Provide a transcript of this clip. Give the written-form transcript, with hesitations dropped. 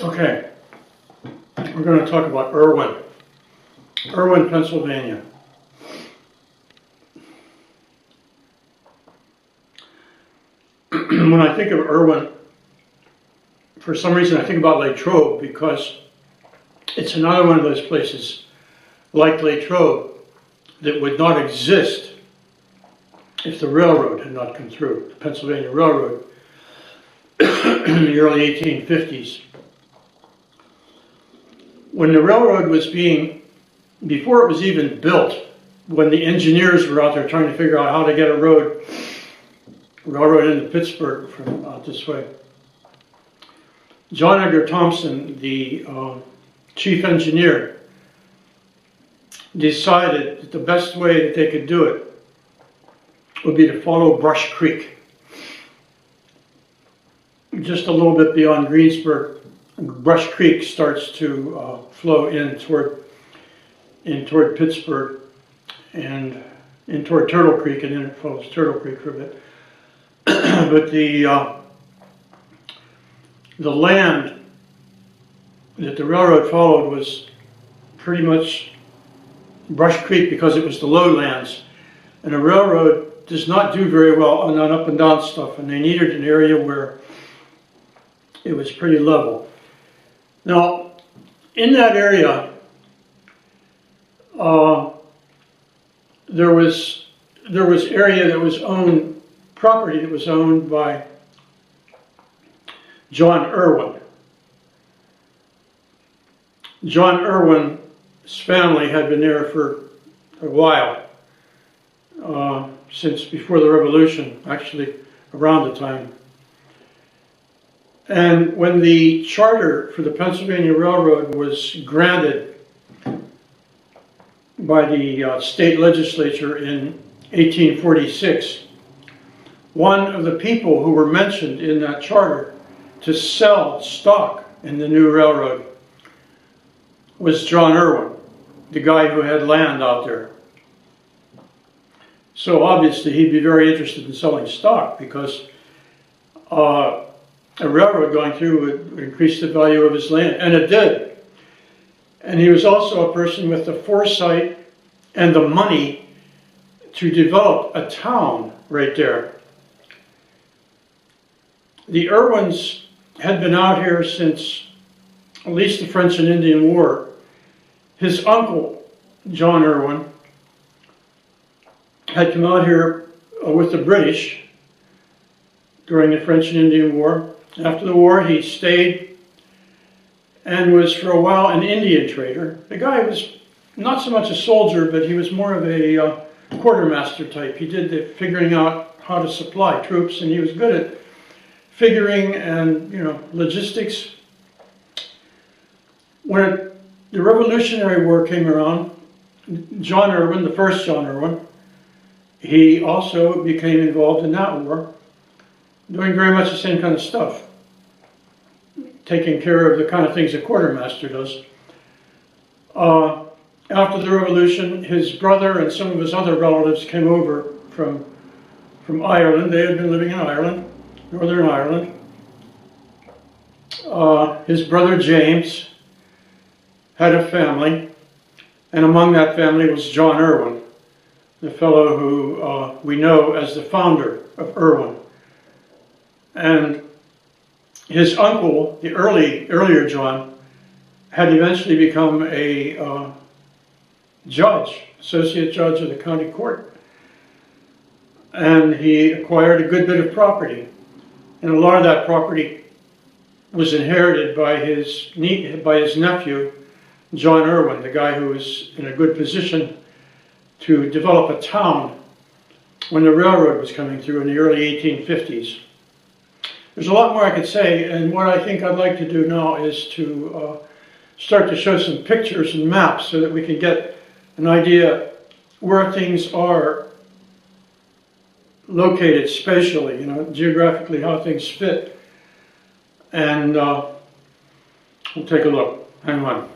Okay, we're going to talk about Irwin, Pennsylvania. When I think of Irwin, for some reason I think about Latrobe because it's another one of those places like Latrobe that would not exist if the railroad had not come through, the Pennsylvania Railroad in the early 1850s. When the railroad was before it was even built, when the engineers were out there trying to figure out how to get a railroad into Pittsburgh from out this way, John Edgar Thompson, the chief engineer, decided that the best way that they could do it would be to follow Brush Creek. Just a little bit beyond Greensburg, Brush Creek starts to flow in toward Pittsburgh and in toward Turtle Creek, and then it follows Turtle Creek for a bit. But the land that the railroad followed was pretty much Brush Creek because it was the lowlands, and the railroad does not do very well on up and down stuff, and they needed an area where it was pretty level. Now, in that area, there was area that was owned, property that was owned by John Irwin. John Irwin's family had been there for a while, since before the Revolution, actually around the time. And when the charter for the Pennsylvania Railroad was granted by the state legislature in 1846, one of the people who were mentioned in that charter to sell stock in the new railroad was John Irwin, the guy who had land out there. So obviously he'd be very interested in selling stock because a railroad going through would increase the value of his land, and it did. And he was also a person with the foresight and the money to develop a town right there. The Irwins had been out here since at least the French and Indian War. His uncle, John Irwin, had come out here with the British during the French and Indian War. After the war, he stayed and was for a while an Indian trader. The guy was not so much a soldier, but he was more of a quartermaster type. He did the figuring out how to supply troops, and he was good at figuring and, logistics. When the Revolutionary War came around, John Irwin, the first John Irwin, he also became involved in that war, doing very much the same kind of stuff, taking care of the kind of things a quartermaster does. After the Revolution, his brother and some of his other relatives came over from Ireland. They had been living in Ireland, Northern Ireland. His brother James had a family, and among that family was John Irwin, the fellow who we know as the founder of Irwin. And his uncle, the earlier John, had eventually become a judge, associate judge of the county court. And he acquired a good bit of property. And a lot of that property was inherited by his nephew, John Irwin, the guy who was in a good position to develop a town when the railroad was coming through in the early 1850s. There's a lot more I could say, and what I think I'd like to do now is to start to show some pictures and maps so that we can get an idea where things are located spatially, geographically, how things fit. And we'll take a look. Hang on.